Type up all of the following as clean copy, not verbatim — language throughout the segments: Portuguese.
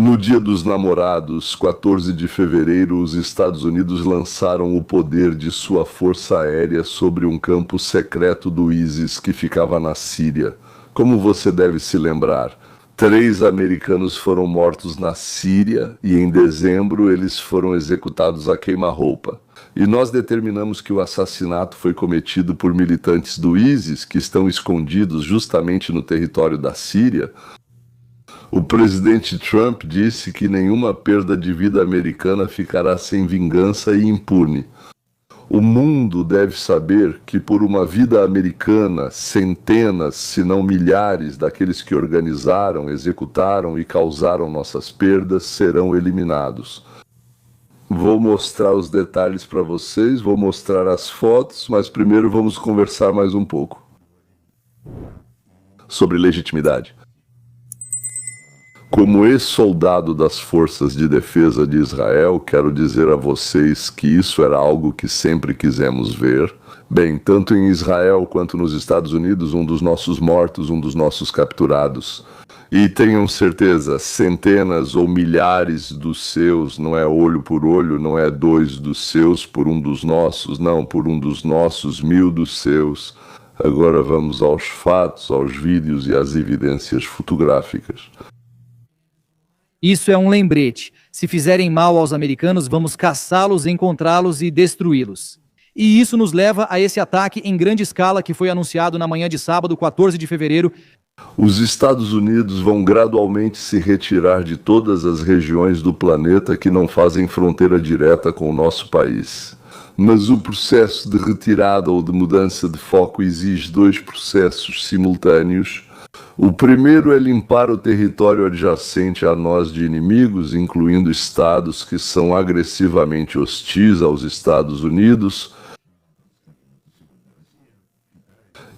No Dia dos Namorados, 14 de fevereiro, os Estados Unidos lançaram o poder de sua força aérea sobre um campo secreto do ISIS que ficava na Síria. Como você deve se lembrar, 3 americanos foram mortos na Síria e em dezembro eles foram executados a queima-roupa. E nós determinamos que o assassinato foi cometido por militantes do ISIS que estão escondidos justamente no território da Síria. O presidente Trump disse que nenhuma perda de vida americana ficará sem vingança e impune. O mundo deve saber que por uma vida americana, centenas, se não milhares daqueles que organizaram, executaram e causaram nossas perdas serão eliminados. Vou mostrar os detalhes para vocês, vou mostrar as fotos, mas primeiro vamos conversar mais um pouco sobre legitimidade. Como ex-soldado das Forças de Defesa de Israel, quero dizer a vocês que isso era algo que sempre quisemos ver. Bem, tanto em Israel quanto nos Estados Unidos, um dos nossos mortos, um dos nossos capturados. E tenham certeza, centenas ou milhares dos seus, não é olho por olho, não é 2 dos seus por um dos nossos, não, por um dos nossos, 1000 dos seus. Agora vamos aos fatos, aos vídeos e às evidências fotográficas. Isso é um lembrete. Se fizerem mal aos americanos, vamos caçá-los, encontrá-los e destruí-los. E isso nos leva a esse ataque em grande escala que foi anunciado na manhã de sábado, 14 de fevereiro. Os Estados Unidos vão gradualmente se retirar de todas as regiões do planeta que não fazem fronteira direta com o nosso país. Mas o processo de retirada ou de mudança de foco exige 2 processos simultâneos. O primeiro é limpar o território adjacente a nós de inimigos, incluindo estados que são agressivamente hostis aos Estados Unidos,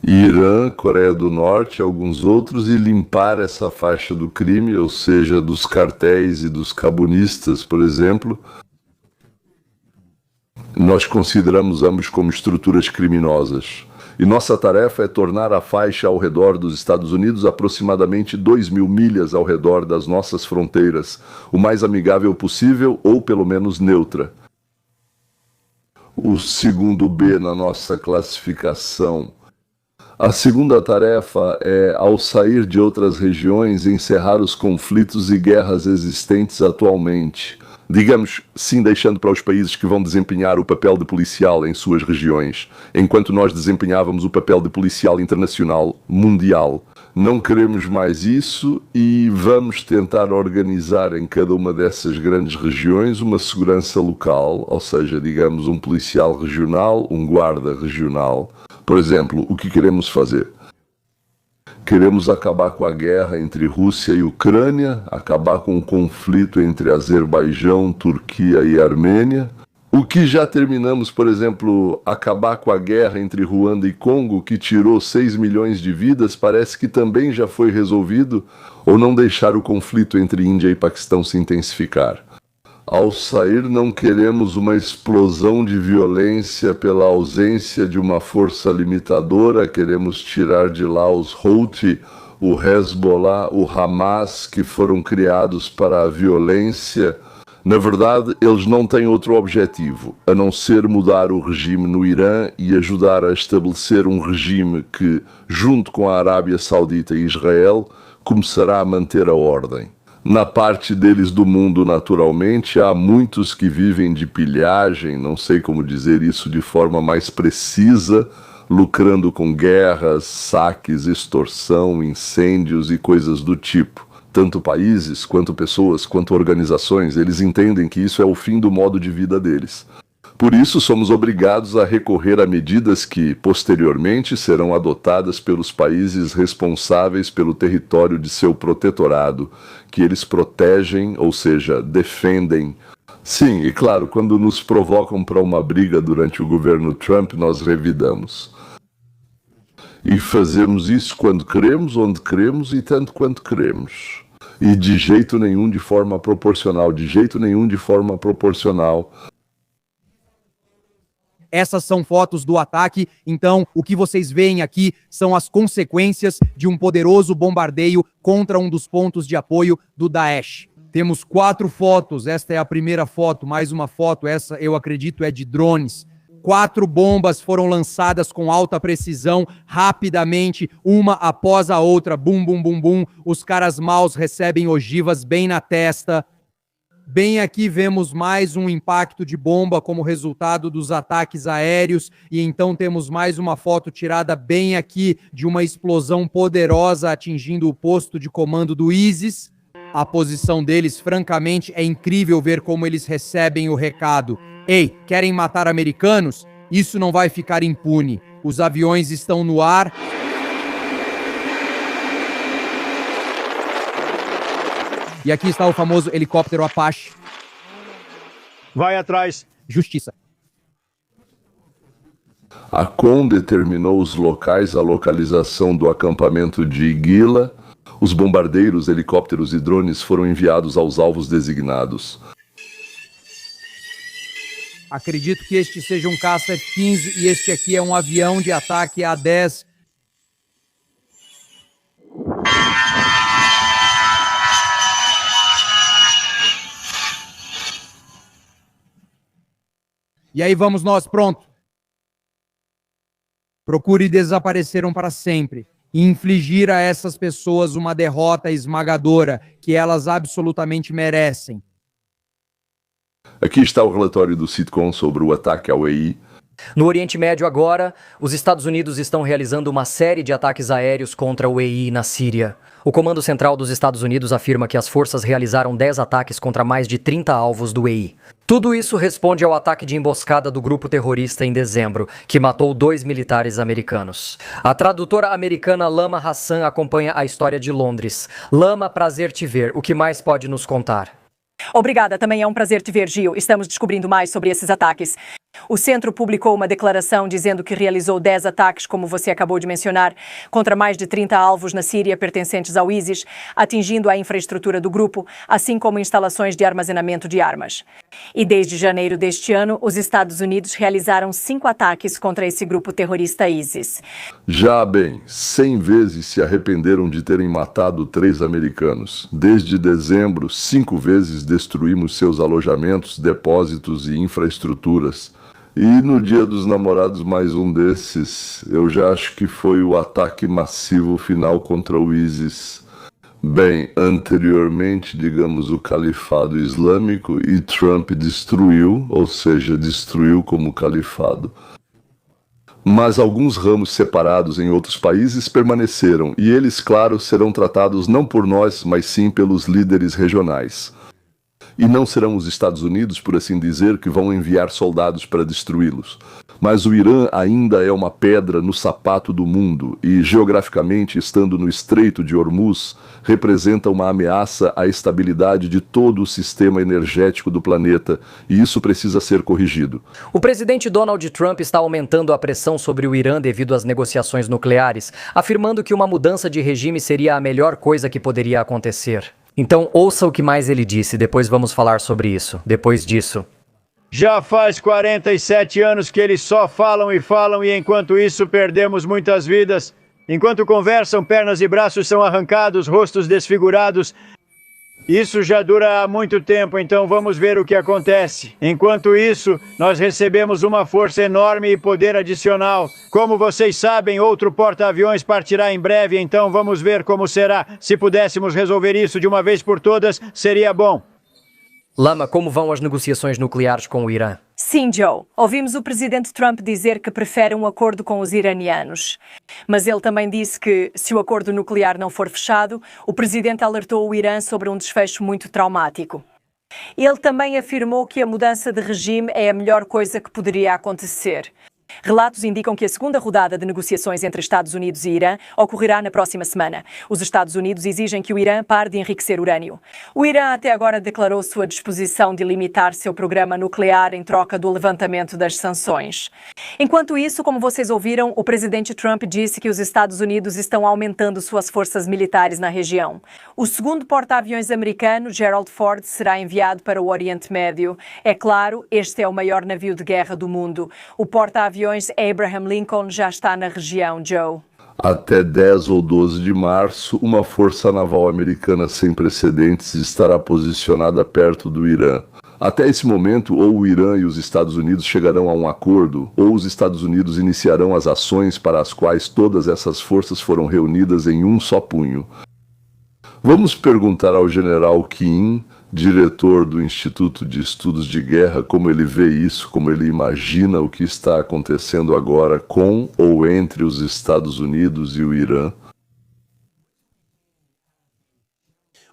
Irã, Coreia do Norte e alguns outros, e limpar essa faixa do crime, ou seja, dos cartéis e dos carbonistas, por exemplo. Nós consideramos ambos como estruturas criminosas. E nossa tarefa é tornar a faixa ao redor dos Estados Unidos aproximadamente 2.000 milhas ao redor das nossas fronteiras, o mais amigável possível ou pelo menos neutra. O segundo B na nossa classificação. A segunda tarefa é, ao sair de outras regiões, encerrar os conflitos e guerras existentes atualmente. Digamos, sim, deixando para os países que vão desempenhar o papel de policial em suas regiões, enquanto nós desempenhávamos o papel de policial internacional, mundial. Não queremos mais isso e vamos tentar organizar em cada uma dessas grandes regiões uma segurança local, ou seja, digamos, um policial regional, um guarda regional. Por exemplo, o que queremos fazer? Queremos acabar com a guerra entre Rússia e Ucrânia, acabar com o conflito entre Azerbaijão, Turquia e Armênia. O que já terminamos, por exemplo, acabar com a guerra entre Ruanda e Congo, que tirou 6 milhões de vidas, parece que também já foi resolvido, ou não deixar o conflito entre Índia e Paquistão se intensificar. Ao sair, não queremos uma explosão de violência pela ausência de uma força limitadora, queremos tirar de lá os Houthi, o Hezbollah, o Hamas, que foram criados para a violência. Na verdade, eles não têm outro objetivo, a não ser mudar o regime no Irã e ajudar a estabelecer um regime que, junto com a Arábia Saudita e Israel, começará a manter a ordem. Na parte deles do mundo, naturalmente, há muitos que vivem de pilhagem, não sei como dizer isso de forma mais precisa, lucrando com guerras, saques, extorsão, incêndios e coisas do tipo. Tanto países, quanto pessoas, quanto organizações, eles entendem que isso é o fim do modo de vida deles. Por isso, somos obrigados a recorrer a medidas que, posteriormente, serão adotadas pelos países responsáveis pelo território de seu protetorado, que eles protegem, ou seja, defendem. Sim, e claro, quando nos provocam para uma briga durante o governo Trump, nós revidamos. E fazemos isso quando queremos, onde queremos e tanto quanto queremos. E de jeito nenhum de forma proporcional, de jeito nenhum de forma proporcional. Essas são fotos do ataque, então o que vocês veem aqui são as consequências de um poderoso bombardeio contra um dos pontos de apoio do Daesh. Temos 4 fotos, esta é a primeira foto, mais uma foto, essa eu acredito é de drones. 4 bombas foram lançadas com alta precisão, rapidamente, uma após a outra, bum, bum, bum, bum. Os caras maus recebem ogivas bem na testa. Bem aqui vemos mais um impacto de bomba como resultado dos ataques aéreos, e então temos mais uma foto tirada bem aqui de uma explosão poderosa atingindo o posto de comando do ISIS. A posição deles, francamente, é incrível ver como eles recebem o recado. Ei, querem matar americanos? Isso não vai ficar impune. Os aviões estão no ar. E aqui está o famoso helicóptero Apache. Vai atrás. Justiça. A CON determinou os locais, a localização do acampamento de Iguila. Os bombardeiros, helicópteros e drones foram enviados aos alvos designados. Acredito que este seja um caça F-15 e este aqui é um avião de ataque A-10. E aí vamos nós, pronto. Procure desapareceram para sempre e infligir a essas pessoas uma derrota esmagadora que elas absolutamente merecem. Aqui está o relatório do CITCOM sobre o ataque ao EI. No Oriente Médio agora, os Estados Unidos estão realizando uma série de ataques aéreos contra o EI na Síria. O Comando Central dos Estados Unidos afirma que as forças realizaram 10 ataques contra mais de 30 alvos do EI. Tudo isso responde ao ataque de emboscada do grupo terrorista em dezembro, que matou 2 militares americanos. A tradutora americana Lama Hassan acompanha a história de Londres. Lama, prazer te ver. O que mais pode nos contar? Obrigada, também é um prazer te ver, Gil. Estamos descobrindo mais sobre esses ataques. O centro publicou uma declaração dizendo que realizou 10 ataques, como você acabou de mencionar, contra mais de 30 alvos na Síria pertencentes ao ISIS, atingindo a infraestrutura do grupo, assim como instalações de armazenamento de armas. E desde janeiro deste ano, os Estados Unidos realizaram 5 ataques contra esse grupo terrorista ISIS. Já bem, 100 vezes se arrependeram de terem matado 3 americanos. Desde dezembro, 5 vezes destruímos seus alojamentos, depósitos e infraestruturas. E no Dia dos Namorados, mais um desses, eu já acho que foi o ataque massivo final contra o ISIS. Bem, anteriormente, digamos, o Califado Islâmico, e Trump destruiu, ou seja, destruiu como califado. Mas alguns ramos separados em outros países permaneceram, e eles, claro, serão tratados não por nós, mas sim pelos líderes regionais. E não serão os Estados Unidos, por assim dizer, que vão enviar soldados para destruí-los. Mas o Irã ainda é uma pedra no sapato do mundo e, geograficamente, estando no Estreito de Hormuz, representa uma ameaça à estabilidade de todo o sistema energético do planeta, e isso precisa ser corrigido. O presidente Donald Trump está aumentando a pressão sobre o Irã devido às negociações nucleares, afirmando que uma mudança de regime seria a melhor coisa que poderia acontecer. Então, ouça o que mais ele disse, depois vamos falar sobre isso. Depois disso. Já faz 47 anos que eles só falam e enquanto isso perdemos muitas vidas. Enquanto conversam, pernas e braços são arrancados, rostos desfigurados. Isso já dura há muito tempo, então vamos ver o que acontece. Enquanto isso, nós recebemos uma força enorme e poder adicional. Como vocês sabem, outro porta-aviões partirá em breve, então vamos ver como será. Se pudéssemos resolver isso de uma vez por todas, seria bom. Lama, como vão as negociações nucleares com o Irã? Sim, Joe. Ouvimos o presidente Trump dizer que prefere um acordo com os iranianos. Mas ele também disse que, se o acordo nuclear não for fechado, o presidente alertou o Irã sobre um desfecho muito traumático. Ele também afirmou que a mudança de regime é a melhor coisa que poderia acontecer. Relatos indicam que a segunda rodada de negociações entre Estados Unidos e Irã ocorrerá na próxima semana. Os Estados Unidos exigem que o Irã pare de enriquecer urânio. O Irã até agora declarou sua disposição de limitar seu programa nuclear em troca do levantamento das sanções. Enquanto isso, como vocês ouviram, o presidente Trump disse que os Estados Unidos estão aumentando suas forças militares na região. O segundo porta-aviões americano, Gerald Ford, será enviado para o Oriente Médio. É claro, este é o maior navio de guerra do mundo. O porta-aviões Abraham Lincoln já está na região, Joe. Até 10 ou 12 de março, uma força naval americana sem precedentes estará posicionada perto do Irã. Até esse momento, ou o Irã e os Estados Unidos chegarão a um acordo, ou os Estados Unidos iniciarão as ações para as quais todas essas forças foram reunidas em um só punho. Vamos perguntar ao general Kim, diretor do Instituto de Estudos de Guerra, como ele vê isso, como ele imagina o que está acontecendo agora com ou entre os Estados Unidos e o Irã.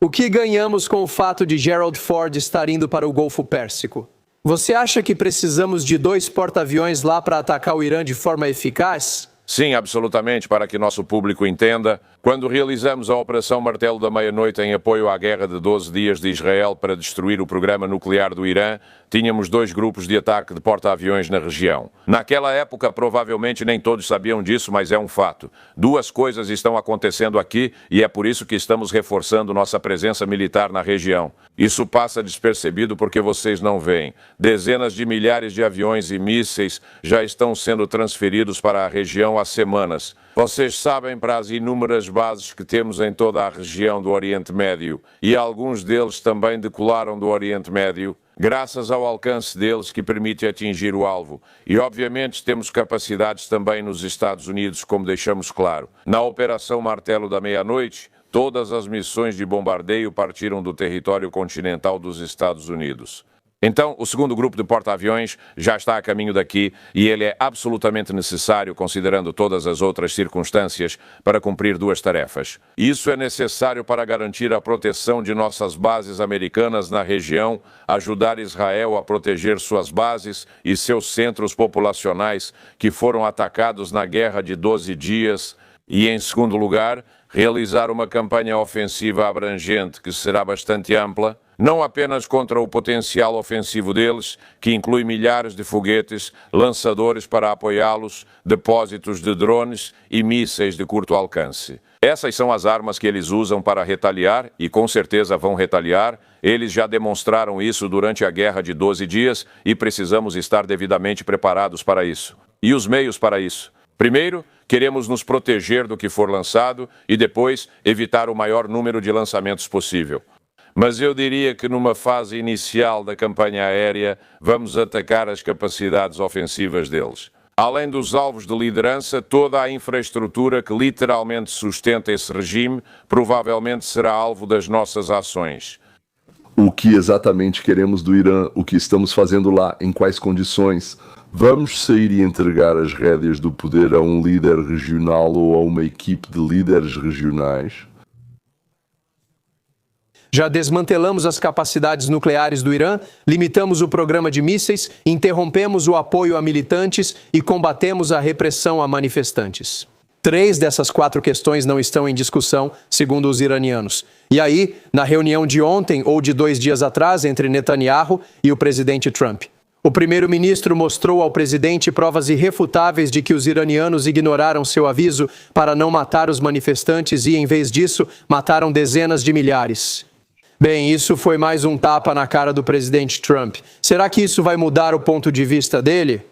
O que ganhamos com o fato de Gerald Ford estar indo para o Golfo Pérsico? Você acha que precisamos de 2 porta-aviões lá para atacar o Irã de forma eficaz? Sim, absolutamente, para que nosso público entenda. Quando realizamos a Operação Martelo da Meia-Noite em apoio à guerra de 12 dias de Israel para destruir o programa nuclear do Irã, tínhamos 2 grupos de ataque de porta-aviões na região. Naquela época, provavelmente nem todos sabiam disso, mas é um fato. 2 coisas estão acontecendo aqui e é por isso que estamos reforçando nossa presença militar na região. Isso passa despercebido porque vocês não veem. Dezenas de milhares de aviões e mísseis já estão sendo transferidos para a região há semanas. Vocês sabem para as inúmeras bases que temos em toda a região do Oriente Médio, e alguns deles também decolaram do Oriente Médio, graças ao alcance deles que permite atingir o alvo. E obviamente temos capacidades também nos Estados Unidos, como deixamos claro. Na Operação Martelo da Meia-Noite, todas as missões de bombardeio partiram do território continental dos Estados Unidos. Então, o segundo grupo de porta-aviões já está a caminho daqui e ele é absolutamente necessário, considerando todas as outras circunstâncias, para cumprir 2 tarefas. Isso é necessário para garantir a proteção de nossas bases americanas na região, ajudar Israel a proteger suas bases e seus centros populacionais que foram atacados na Guerra de 12 dias e, em segundo lugar, realizar uma campanha ofensiva abrangente que será bastante ampla, não apenas contra o potencial ofensivo deles, que inclui milhares de foguetes, lançadores para apoiá-los, depósitos de drones e mísseis de curto alcance. Essas são as armas que eles usam para retaliar e com certeza vão retaliar. Eles já demonstraram isso durante a Guerra de 12 dias e precisamos estar devidamente preparados para isso. E os meios para isso? Primeiro, queremos nos proteger do que for lançado e depois evitar o maior número de lançamentos possível. Mas eu diria que numa fase inicial da campanha aérea vamos atacar as capacidades ofensivas deles. Além dos alvos de liderança, toda a infraestrutura que literalmente sustenta esse regime provavelmente será alvo das nossas ações. O que exatamente queremos do Irã? O que estamos fazendo lá? Em quais condições? Vamos sair e entregar as rédeas do poder a um líder regional ou a uma equipe de líderes regionais? Já desmantelamos as capacidades nucleares do Irã, limitamos o programa de mísseis, interrompemos o apoio a militantes e combatemos a repressão a manifestantes. 3 dessas 4 questões não estão em discussão, segundo os iranianos. E aí, na reunião de ontem ou de 2 dias atrás entre Netanyahu e o presidente Trump, o primeiro-ministro mostrou ao presidente provas irrefutáveis de que os iranianos ignoraram seu aviso para não matar os manifestantes e, em vez disso, mataram dezenas de milhares. Bem, isso foi mais um tapa na cara do presidente Trump. Será que isso vai mudar o ponto de vista dele?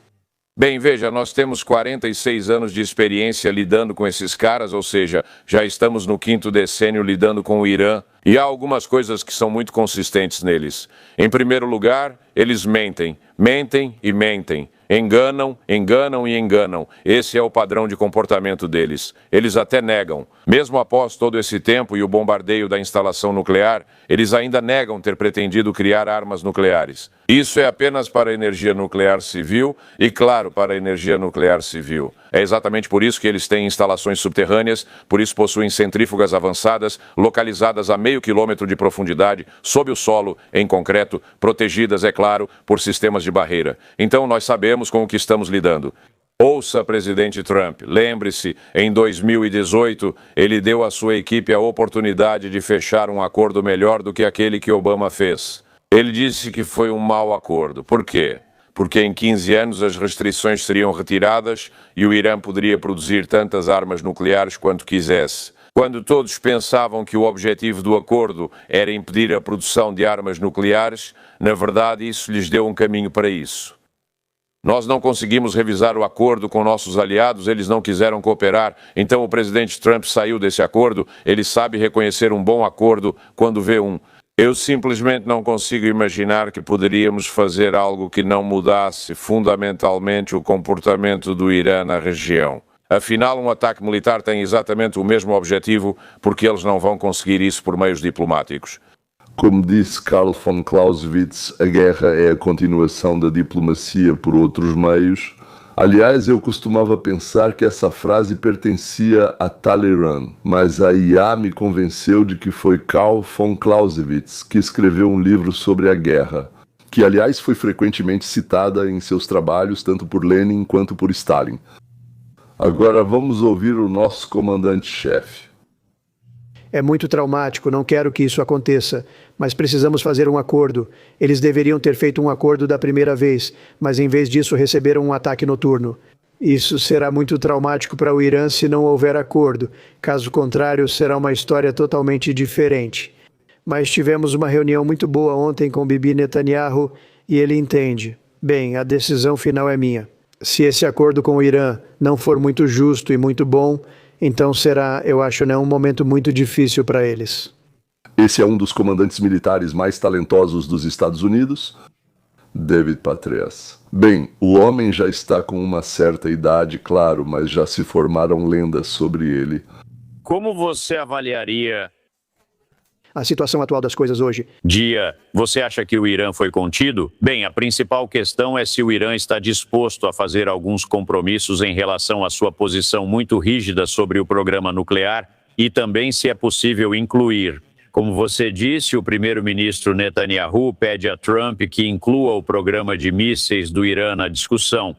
Bem, veja, nós temos 46 anos de experiência lidando com esses caras, ou seja, já estamos no 5º decênio lidando com o Irã, e há algumas coisas que são muito consistentes neles. Em primeiro lugar, eles mentem, mentem e mentem. Enganam, enganam e enganam. Esse é o padrão de comportamento deles. Eles até negam. Mesmo após todo esse tempo e o bombardeio da instalação nuclear, eles ainda negam ter pretendido criar armas nucleares. Isso é apenas para a energia nuclear civil e, claro, para a energia nuclear civil. É exatamente por isso que eles têm instalações subterrâneas, por isso possuem centrífugas avançadas, localizadas a meio quilômetro de profundidade, sob o solo, em concreto, protegidas, é claro, por sistemas de barreira. Então nós sabemos com o que estamos lidando. Ouça, presidente Trump, lembre-se, em 2018, ele deu à sua equipe a oportunidade de fechar um acordo melhor do que aquele que Obama fez. Ele disse que foi um mau acordo. Por quê? Porque em 15 anos as restrições seriam retiradas e o Irã poderia produzir tantas armas nucleares quanto quisesse. Quando todos pensavam que o objetivo do acordo era impedir a produção de armas nucleares, na verdade isso lhes deu um caminho para isso. Nós não conseguimos revisar o acordo com nossos aliados, eles não quiseram cooperar, então o presidente Trump saiu desse acordo, ele sabe reconhecer um bom acordo quando vê um. Eu simplesmente não consigo imaginar que poderíamos fazer algo que não mudasse fundamentalmente o comportamento do Irã na região. Afinal, um ataque militar tem exatamente o mesmo objetivo, porque eles não vão conseguir isso por meios diplomáticos. Como disse Karl von Clausewitz, a guerra é a continuação da diplomacia por outros meios. Aliás, eu costumava pensar que essa frase pertencia a Talleyrand, mas a IA me convenceu de que foi Karl von Clausewitz que escreveu um livro sobre a guerra, que aliás foi frequentemente citada em seus trabalhos tanto por Lenin quanto por Stalin. Agora vamos ouvir o nosso comandante-chefe. É muito traumático, não quero que isso aconteça, mas precisamos fazer um acordo. Eles deveriam ter feito um acordo da primeira vez, mas em vez disso receberam um ataque noturno. Isso será muito traumático para o Irã se não houver acordo. Caso contrário, será uma história totalmente diferente. Mas tivemos uma reunião muito boa ontem com Bibi Netanyahu e ele entende. Bem, a decisão final é minha. Se esse acordo com o Irã não for muito justo e muito bom, então será, eu acho, um momento muito difícil para eles. Esse é um dos comandantes militares mais talentosos dos Estados Unidos, David Petraeus. Bem, o homem já está com uma certa idade, claro, mas já se formaram lendas sobre ele. Como você avaliaria a situação atual das coisas hoje? Você acha que o Irã foi contido? Bem, a principal questão é se o Irã está disposto a fazer alguns compromissos em relação à sua posição muito rígida sobre o programa nuclear e também se é possível incluir. Como você disse, o primeiro-ministro Netanyahu pede a Trump que inclua o programa de mísseis do Irã na discussão.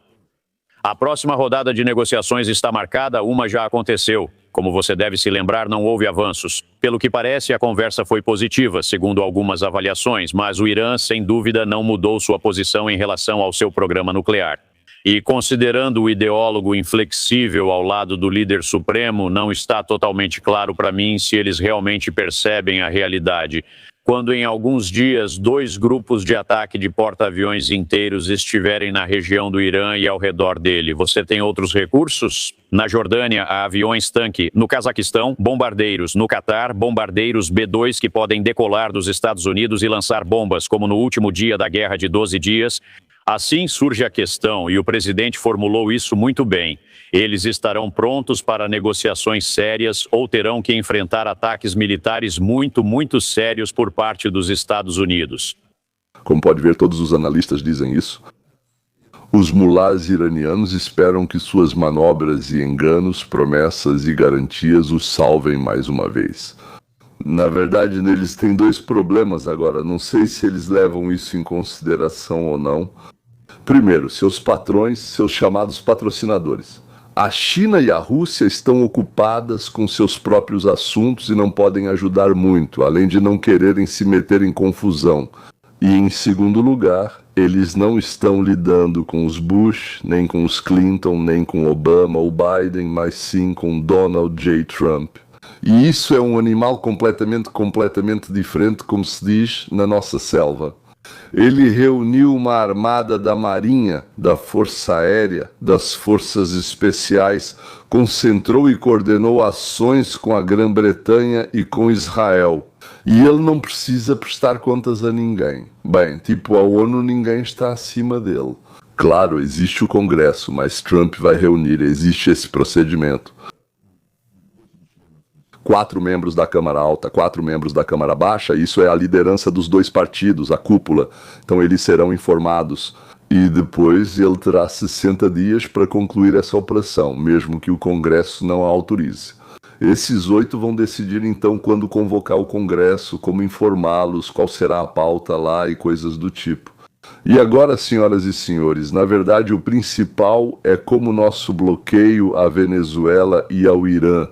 A próxima rodada de negociações está marcada, uma já aconteceu. Como você deve se lembrar, não houve avanços. Pelo que parece, a conversa foi positiva, segundo algumas avaliações, mas o Irã, sem dúvida, não mudou sua posição em relação ao seu programa nuclear. E considerando o ideólogo inflexível ao lado do líder supremo, não está totalmente claro para mim se eles realmente percebem a realidade. Quando em alguns dias 2 grupos de ataque de porta-aviões inteiros estiverem na região do Irã e ao redor dele, você tem outros recursos? Na Jordânia, há aviões-tanque. No Cazaquistão, bombardeiros. No Catar, bombardeiros B-2 que podem decolar dos Estados Unidos e lançar bombas, como no último dia da guerra de 12 dias. Assim surge a questão, e o presidente formulou isso muito bem. Eles estarão prontos para negociações sérias ou terão que enfrentar ataques militares muito, muito sérios por parte dos Estados Unidos. Como pode ver, todos os analistas dizem isso. Os mulás iranianos esperam que suas manobras e enganos, promessas e garantias os salvem mais uma vez. Na verdade, eles têm 2 problemas agora. Não sei se eles levam isso em consideração ou não. Primeiro, seus patrões, seus chamados patrocinadores. A China e a Rússia estão ocupadas com seus próprios assuntos e não podem ajudar muito, além de não quererem se meter em confusão. E, em segundo lugar, eles não estão lidando com os Bush, nem com os Clinton, nem com Obama ou Biden, mas sim com Donald J. Trump. E isso é um animal completamente diferente, como se diz na nossa selva. Ele reuniu uma armada da Marinha, da Força Aérea, das Forças Especiais, concentrou e coordenou ações com a Grã-Bretanha e com Israel. E ele não precisa prestar contas a ninguém. Bem, tipo a ONU, ninguém está acima dele. Claro, existe o Congresso, mas Trump vai reunir, existe esse procedimento. 4 membros da Câmara Alta, 4 membros da Câmara Baixa, isso é a liderança dos 2 partidos, a cúpula. Então eles serão informados e depois ele terá 60 dias para concluir essa operação, mesmo que o Congresso não a autorize. Esses 8 vão decidir então quando convocar o Congresso, como informá-los, qual será a pauta lá e coisas do tipo. E agora, senhoras e senhores, na verdade o principal é como nosso bloqueio à Venezuela e ao Irã,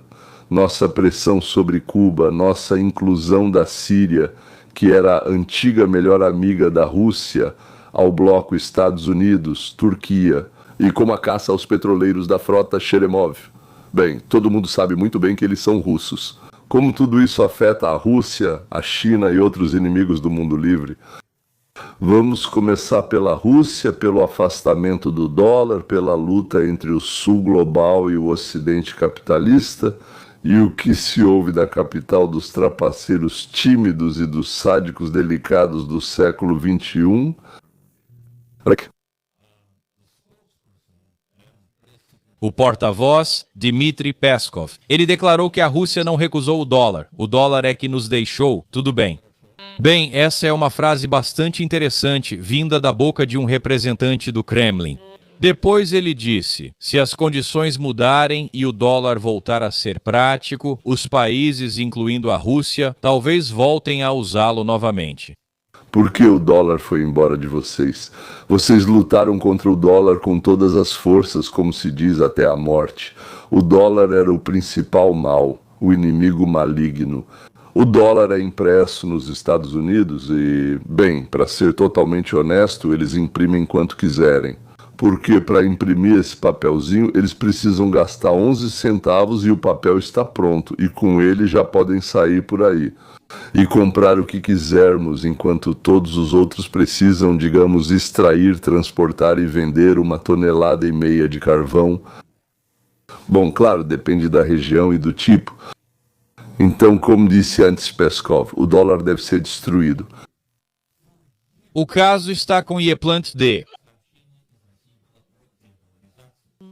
nossa pressão sobre Cuba, nossa inclusão da Síria, que era a antiga melhor amiga da Rússia, ao bloco Estados Unidos, Turquia, e como a caça aos petroleiros da frota Cheremov. Bem, todo mundo sabe muito bem que eles são russos. Como tudo isso afeta a Rússia, a China e outros inimigos do mundo livre? Vamos começar pela Rússia, pelo afastamento do dólar, pela luta entre o sul global e o ocidente capitalista, e o que se ouve da capital dos trapaceiros tímidos e dos sádicos delicados do século XXI. O porta-voz, Dmitry Peskov. Ele declarou que a Rússia não recusou o dólar é que nos deixou, tudo bem. Bem, essa é uma frase bastante interessante, vinda da boca de um representante do Kremlin. Depois ele disse, se as condições mudarem e o dólar voltar a ser prático, os países, incluindo a Rússia, talvez voltem a usá-lo novamente. Por que o dólar foi embora de vocês? Vocês lutaram contra o dólar com todas as forças, como se diz, até a morte. O dólar era o principal mal, o inimigo maligno. O dólar é impresso nos Estados Unidos e, bem, para ser totalmente honesto, eles imprimem quanto quiserem. Porque para imprimir esse papelzinho, eles precisam gastar 11 centavos e o papel está pronto, e com ele já podem sair por aí. E comprar o que quisermos, enquanto todos os outros precisam, digamos, extrair, transportar e vender 1,5 toneladas de carvão. Bom, claro, depende da região e do tipo. Então, como disse antes Peskov, o dólar deve ser destruído. O caso está com Yeplant D.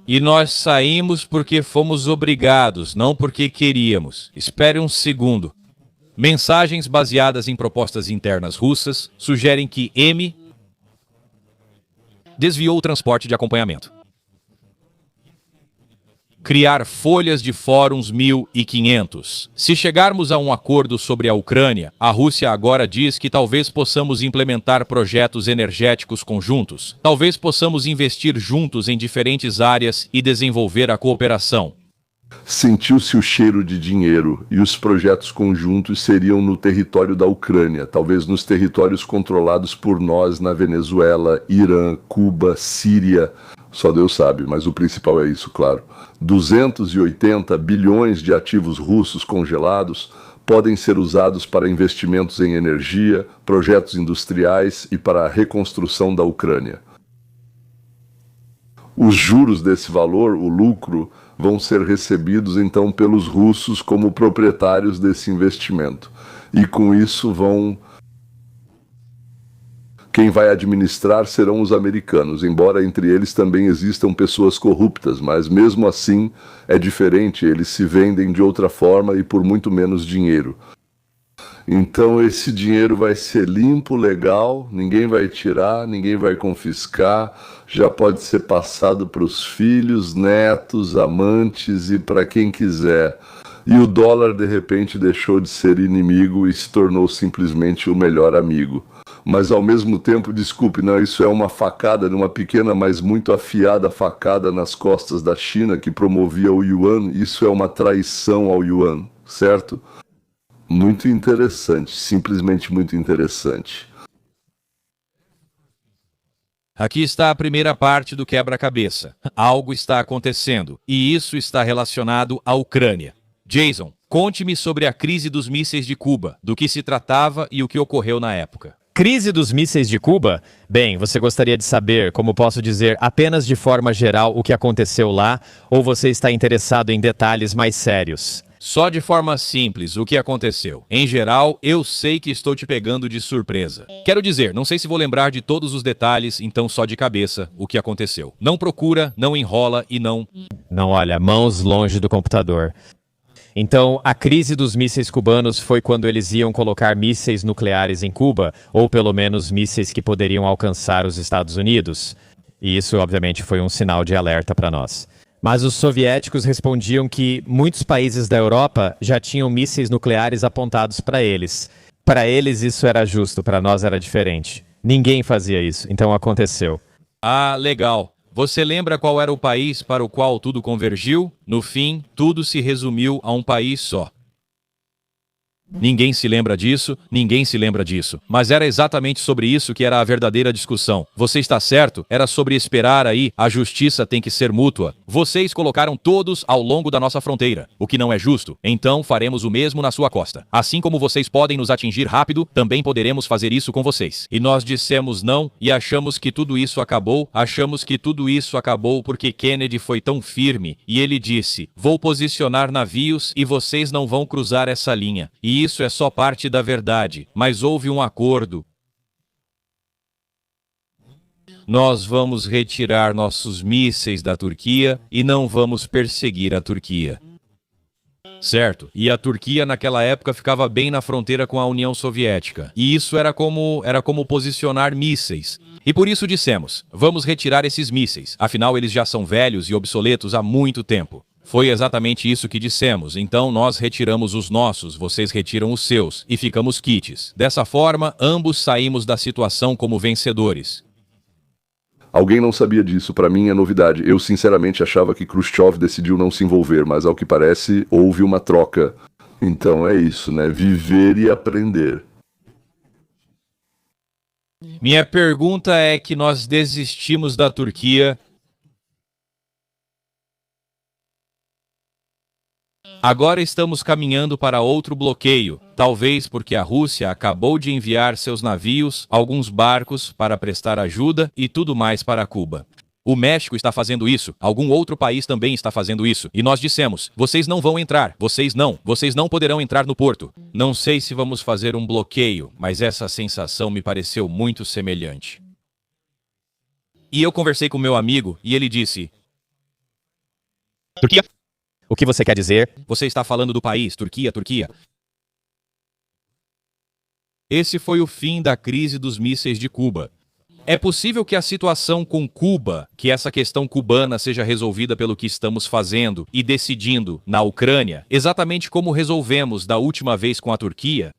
E nós saímos porque fomos obrigados, não porque queríamos. Espere um segundo. Mensagens baseadas em propostas internas russas sugerem que M desviou o transporte de acompanhamento. Criar folhas de fóruns 1500. Se chegarmos a um acordo sobre a Ucrânia, a Rússia agora diz que talvez possamos implementar projetos energéticos conjuntos. Talvez possamos investir juntos em diferentes áreas e desenvolver a cooperação. Sentiu-se o cheiro de dinheiro e os projetos conjuntos seriam no território da Ucrânia, talvez nos territórios controlados por nós na Venezuela, Irã, Cuba, Síria. Só Deus sabe, mas o principal é isso, claro. 280 bilhões de ativos russos congelados podem ser usados para investimentos em energia, projetos industriais e para a reconstrução da Ucrânia. Os juros desse valor, o lucro, vão ser recebidos então pelos russos como proprietários desse investimento. E com isso quem vai administrar serão os americanos, embora entre eles também existam pessoas corruptas, mas mesmo assim é diferente, eles se vendem de outra forma e por muito menos dinheiro. Então esse dinheiro vai ser limpo, legal, ninguém vai tirar, ninguém vai confiscar, já pode ser passado para os filhos, netos, amantes e para quem quiser. E o dólar de repente deixou de ser inimigo e se tornou simplesmente o melhor amigo. Mas ao mesmo tempo, desculpe, não, isso é uma facada, uma pequena, mas muito afiada facada nas costas da China que promovia o Yuan. Isso é uma traição ao Yuan, certo? Muito interessante, simplesmente muito interessante. Aqui está a primeira parte do quebra-cabeça. Algo está acontecendo, e isso está relacionado à Ucrânia. Jason, conte-me sobre a crise dos mísseis de Cuba, do que se tratava e o que ocorreu na época. Crise dos mísseis de Cuba? Bem, você gostaria de saber, como posso dizer, apenas de forma geral o que aconteceu lá, ou você está interessado em detalhes mais sérios? Só de forma simples, o que aconteceu. Em geral, eu sei que estou te pegando de surpresa. Quero dizer, não sei se vou lembrar de todos os detalhes, então só de cabeça, o que aconteceu. Não procura, não enrola e não... Não, olha, mãos longe do computador. Então, a crise dos mísseis cubanos foi quando eles iam colocar mísseis nucleares em Cuba, ou pelo menos mísseis que poderiam alcançar os Estados Unidos. E isso, obviamente, foi um sinal de alerta para nós. Mas os soviéticos respondiam que muitos países da Europa já tinham mísseis nucleares apontados para eles. Para eles isso era justo, para nós era diferente. Ninguém fazia isso, então aconteceu. Ah, legal. Você lembra qual era o país para o qual tudo convergiu? No fim, tudo se resumiu a um país só. Ninguém se lembra disso, ninguém se lembra disso. Mas era exatamente sobre isso que era a verdadeira discussão. Você está certo? Era sobre esperar aí, a justiça tem que ser mútua. Vocês colocaram todos ao longo da nossa fronteira, o que não é justo. Então faremos o mesmo na sua costa. Assim como vocês podem nos atingir rápido, também poderemos fazer isso com vocês. E nós dissemos não e achamos que tudo isso acabou, porque Kennedy foi tão firme e ele disse: vou posicionar navios e vocês não vão cruzar essa linha. E isso é só parte da verdade, mas houve um acordo. Nós vamos retirar nossos mísseis da Turquia e não vamos perseguir a Turquia. Certo? E a Turquia naquela época ficava bem na fronteira com a União Soviética. E isso era como posicionar mísseis. E por isso dissemos, vamos retirar esses mísseis. Afinal, eles já são velhos e obsoletos há muito tempo. Foi exatamente isso que dissemos. Então nós retiramos os nossos, vocês retiram os seus e ficamos quites. Dessa forma, ambos saímos da situação como vencedores. Alguém não sabia disso, para mim é novidade. Eu sinceramente achava que Khrushchev decidiu não se envolver, mas ao que parece houve uma troca. Então é isso, né? Viver e aprender. Minha pergunta é que nós desistimos da Turquia. Agora estamos caminhando para outro bloqueio, talvez porque a Rússia acabou de enviar seus navios, alguns barcos para prestar ajuda e tudo mais para Cuba. O México está fazendo isso, algum outro país também está fazendo isso, e nós dissemos, vocês não vão entrar, vocês não poderão entrar no porto. Não sei se vamos fazer um bloqueio, mas essa sensação me pareceu muito semelhante. E eu conversei com meu amigo e ele disse: Turquia? O que você quer dizer? Você está falando do país, Turquia. Esse foi o fim da crise dos mísseis de Cuba. É possível que a situação com Cuba, que essa questão cubana seja resolvida pelo que estamos fazendo e decidindo na Ucrânia, exatamente como resolvemos da última vez com a Turquia?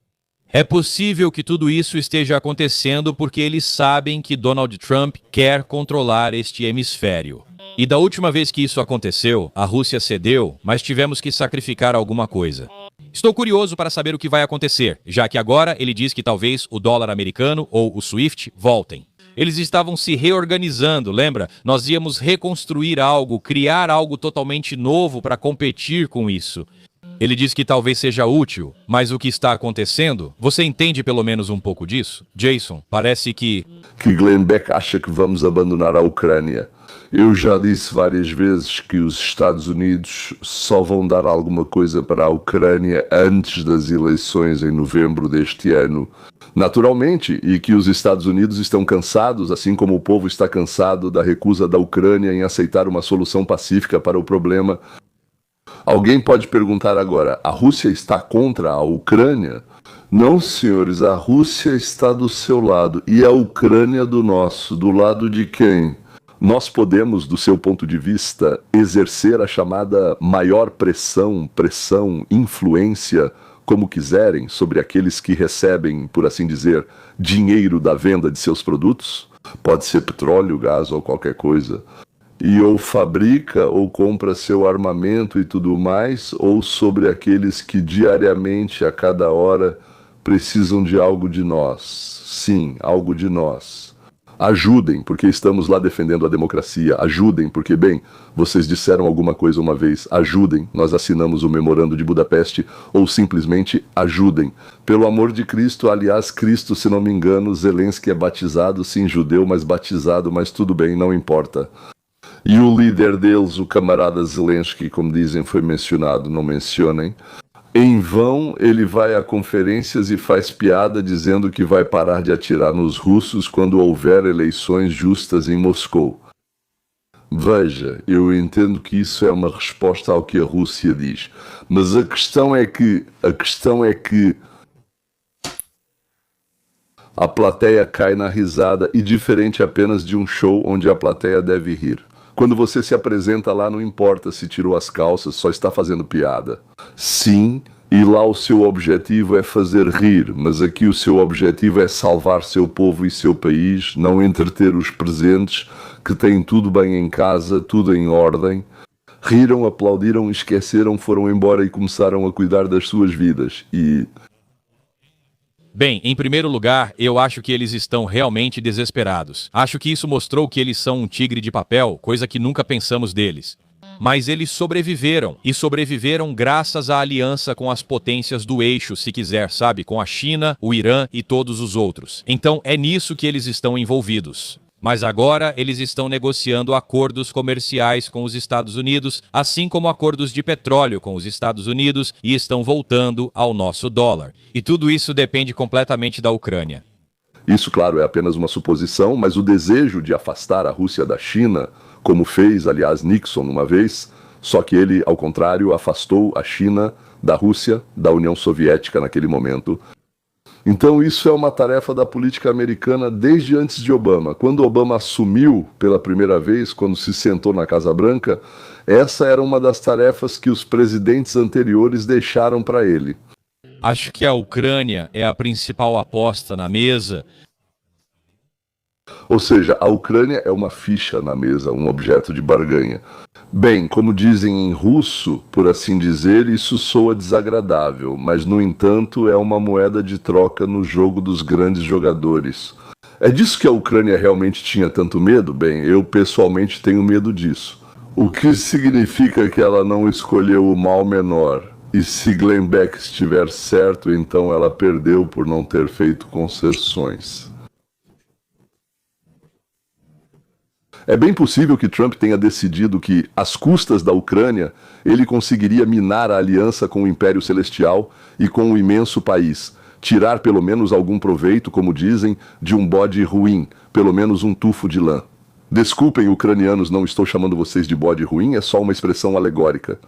É possível que tudo isso esteja acontecendo porque eles sabem que Donald Trump quer controlar este hemisfério. E da última vez que isso aconteceu, a Rússia cedeu, mas tivemos que sacrificar alguma coisa. Estou curioso para saber o que vai acontecer, já que agora ele diz que talvez o dólar americano ou o SWIFT voltem. Eles estavam se reorganizando, lembra? Nós íamos reconstruir algo, criar algo totalmente novo para competir com isso. Ele diz que talvez seja útil, mas o que está acontecendo? Você entende pelo menos um pouco disso? Jason, parece que Glenn Beck acha que vamos abandonar a Ucrânia. Eu já disse várias vezes que os Estados Unidos só vão dar alguma coisa para a Ucrânia antes das eleições em novembro deste ano. Naturalmente, e que os Estados Unidos estão cansados, assim como o povo está cansado da recusa da Ucrânia em aceitar uma solução pacífica para o problema. Alguém pode perguntar agora, a Rússia está contra a Ucrânia? Não, senhores, a Rússia está do seu lado e a Ucrânia do nosso. Do lado de quem? Nós podemos, do seu ponto de vista, exercer a chamada maior pressão, influência, como quiserem, sobre aqueles que recebem, por assim dizer, dinheiro da venda de seus produtos? Pode ser petróleo, gás ou qualquer coisa. E ou fabrica ou compra seu armamento e tudo mais, ou sobre aqueles que diariamente, a cada hora, precisam de algo de nós. Sim, algo de nós. Ajudem, porque estamos lá defendendo a democracia. Ajudem, porque, bem, vocês disseram alguma coisa uma vez. Ajudem, nós assinamos o Memorando de Budapeste, ou simplesmente ajudem. Pelo amor de Cristo, aliás, Cristo, se não me engano, Zelensky é batizado, sim, judeu, mas batizado, mas tudo bem, não importa. E o líder deles, o camarada Zelensky, como dizem, foi mencionado, não mencionem. Em vão, ele vai a conferências e faz piada dizendo que vai parar de atirar nos russos quando houver eleições justas em Moscou. Veja, eu entendo que isso é uma resposta ao que a Rússia diz, mas a questão é que a plateia cai na risada, e diferente apenas de um show onde a plateia deve rir. Quando você se apresenta lá, não importa se tirou as calças, só está fazendo piada. Sim, e lá o seu objetivo é fazer rir, mas aqui o seu objetivo é salvar seu povo e seu país, não entreter os presentes, que têm tudo bem em casa, tudo em ordem. Riram, aplaudiram, esqueceram, foram embora e começaram a cuidar das suas vidas. E Bem, em primeiro lugar, eu acho que eles estão realmente desesperados. Acho que isso mostrou que eles são um tigre de papel, coisa que nunca pensamos deles. Mas eles sobreviveram, e sobreviveram graças à aliança com as potências do eixo, se quiser, sabe? Com a China, o Irã e todos os outros. Então é nisso que eles estão envolvidos. Mas agora eles estão negociando acordos comerciais com os Estados Unidos, assim como acordos de petróleo com os Estados Unidos, e estão voltando ao nosso dólar. E tudo isso depende completamente da Ucrânia. Isso, claro, é apenas uma suposição, mas o desejo de afastar a Rússia da China, como fez, aliás, Nixon uma vez, só que ele, ao contrário, afastou a China da Rússia, da União Soviética naquele momento. Então isso é uma tarefa da política americana desde antes de Obama. Quando Obama assumiu pela primeira vez, quando se sentou na Casa Branca, essa era uma das tarefas que os presidentes anteriores deixaram para ele. Acho que a Ucrânia é a principal aposta na mesa. Ou seja, a Ucrânia é uma ficha na mesa, um objeto de barganha. Bem, como dizem em russo, por assim dizer, isso soa desagradável, mas, no entanto, é uma moeda de troca no jogo dos grandes jogadores. É disso que a Ucrânia realmente tinha tanto medo? Bem, eu pessoalmente tenho medo disso. O que significa que ela não escolheu o mal menor. E se Glenn Beck estiver certo, então ela perdeu por não ter feito concessões. É bem possível que Trump tenha decidido que, às custas da Ucrânia, ele conseguiria minar a aliança com o Império Celestial e com o imenso país, tirar pelo menos algum proveito, como dizem, de um bode ruim, pelo menos um tufo de lã. Desculpem, ucranianos, não estou chamando vocês de bode ruim, é só uma expressão alegórica.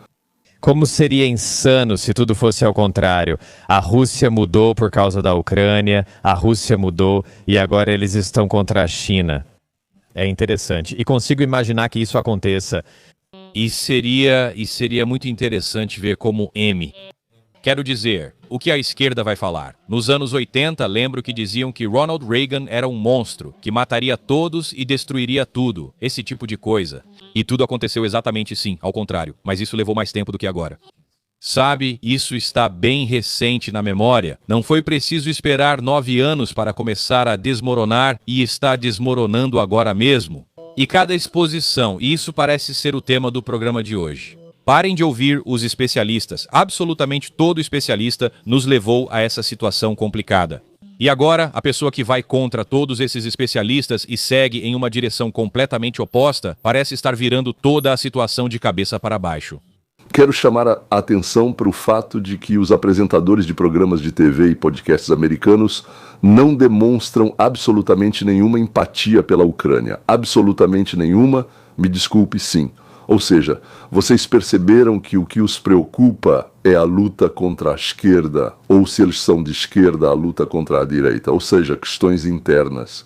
Como seria insano se tudo fosse ao contrário. A Rússia mudou por causa da Ucrânia, a Rússia mudou e agora eles estão contra a China. É interessante. E consigo imaginar que isso aconteça. E seria muito interessante ver como M. Quero dizer, o que a esquerda vai falar? Nos anos 80, lembro que diziam que Ronald Reagan era um monstro, que mataria todos e destruiria tudo. Esse tipo de coisa. E tudo aconteceu exatamente sim, ao contrário. Mas isso levou mais tempo do que agora. Sabe, isso está bem recente na memória. Não foi preciso esperar 9 anos para começar a desmoronar e está desmoronando agora mesmo. E cada exposição, e isso parece ser o tema do programa de hoje. Parem de ouvir os especialistas. Absolutamente todo especialista nos levou a essa situação complicada. E agora, a pessoa que vai contra todos esses especialistas e segue em uma direção completamente oposta, parece estar virando toda a situação de cabeça para baixo. Quero chamar a atenção para o fato de que os apresentadores de programas de TV e podcasts americanos não demonstram absolutamente nenhuma empatia pela Ucrânia. Absolutamente nenhuma, me desculpe, sim. Ou seja, vocês perceberam que o que os preocupa é a luta contra a esquerda, ou se eles são de esquerda, a luta contra a direita, ou seja, questões internas.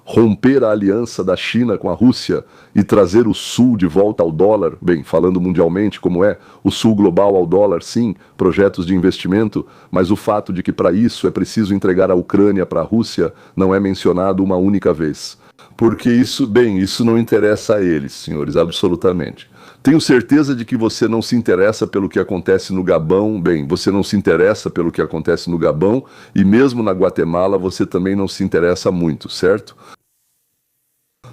Romper a aliança da China com a Rússia e trazer o Sul de volta ao dólar, bem, falando mundialmente como é, o Sul global ao dólar, sim, projetos de investimento, mas o fato de que para isso é preciso entregar a Ucrânia para a Rússia não é mencionado uma única vez. Porque isso não interessa a eles, senhores, absolutamente. Tenho certeza de que você não se interessa pelo que acontece no Gabão, você não se interessa pelo que acontece no Gabão e mesmo na Guatemala você também não se interessa muito, certo?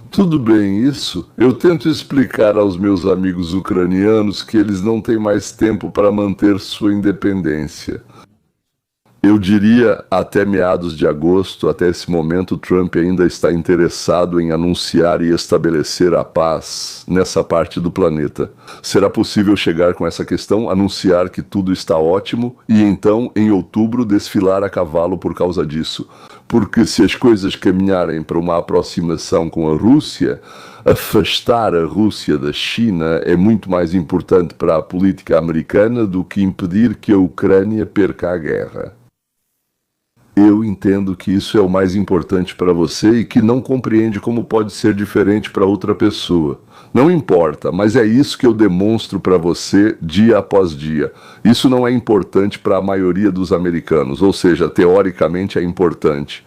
Tudo bem isso. Eu tento explicar aos meus amigos ucranianos que eles não têm mais tempo para manter sua independência. Eu diria, até meados de agosto, até esse momento, Trump ainda está interessado em anunciar e estabelecer a paz nessa parte do planeta. Será possível chegar com essa questão, anunciar que tudo está ótimo e então, em outubro, desfilar a cavalo por causa disso? Porque se as coisas caminharem para uma aproximação com a Rússia, afastar a Rússia da China é muito mais importante para a política americana do que impedir que a Ucrânia perca a guerra. Eu entendo que isso é o mais importante para você e que não compreende como pode ser diferente para outra pessoa. Não importa, mas é isso que eu demonstro para você dia após dia. Isso não é importante para a maioria dos americanos, ou seja, teoricamente é importante.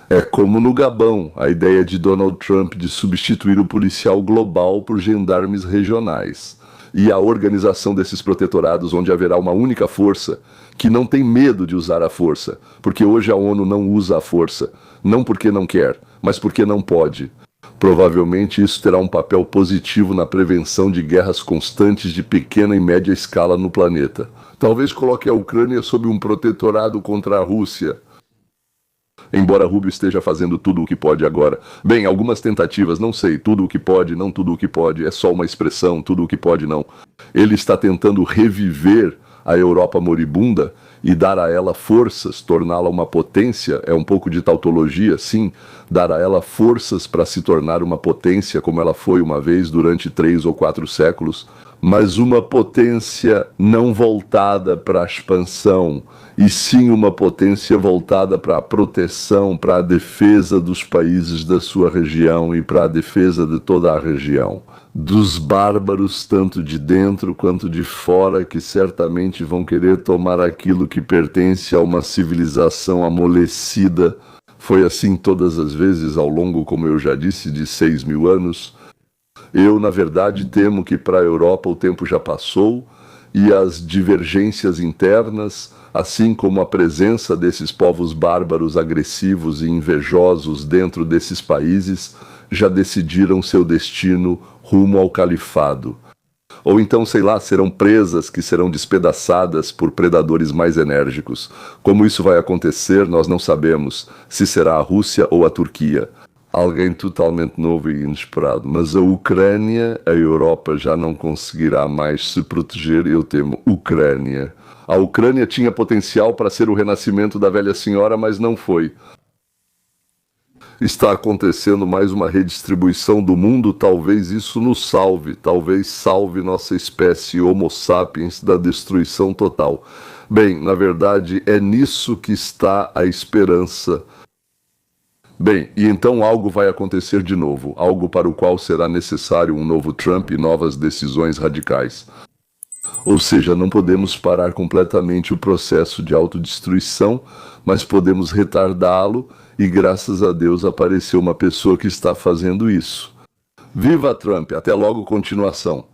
É como no Gabão, a ideia de Donald Trump de substituir o policial global por gendarmes regionais. e a organização desses protetorados, onde haverá uma única força que não tem medo de usar a força, porque hoje a ONU não usa a força, não porque não quer, mas porque não pode. Provavelmente isso terá um papel positivo na prevenção de guerras constantes de pequena e média escala no planeta. Talvez coloque a Ucrânia sob um protetorado contra a Rússia. Embora Rubio esteja fazendo tudo o que pode agora. Bem, algumas tentativas, não sei, tudo o que pode, não tudo o que pode, é só uma expressão, tudo o que pode não. Ele está tentando reviver a Europa moribunda e dar a ela forças, torná-la uma potência, é um pouco de tautologia, sim, dar a ela forças para se tornar uma potência como ela foi uma vez durante 3 ou 4 séculos, mas uma potência não voltada para a expansão, e sim uma potência voltada para a proteção, para a defesa dos países da sua região e para a defesa de toda a região. Dos bárbaros, tanto de dentro quanto de fora, que certamente vão querer tomar aquilo que pertence a uma civilização amolecida. Foi assim todas as vezes ao longo, como eu já disse, de 6.000 anos. Eu, na verdade, temo que para a Europa o tempo já passou e as divergências internas, assim como a presença desses povos bárbaros, agressivos e invejosos dentro desses países, já decidiram seu destino rumo ao califado. Ou então, sei lá, serão presas que serão despedaçadas por predadores mais enérgicos. Como isso vai acontecer, nós não sabemos, se será a Rússia ou a Turquia. Alguém totalmente novo e inesperado. Mas a Ucrânia, a Europa já não conseguirá mais se proteger, eu temo. Ucrânia. A Ucrânia tinha potencial para ser o renascimento da velha senhora, mas não foi. Está acontecendo mais uma redistribuição do mundo, talvez isso nos salve, talvez salve nossa espécie Homo sapiens da destruição total. Bem, na verdade, é nisso que está a esperança. Bem, e então algo vai acontecer de novo, algo para o qual será necessário um novo Trump e novas decisões radicais. Ou seja, não podemos parar completamente o processo de autodestruição, mas podemos retardá-lo e graças a Deus apareceu uma pessoa que está fazendo isso. Viva Trump! Até logo, continuação.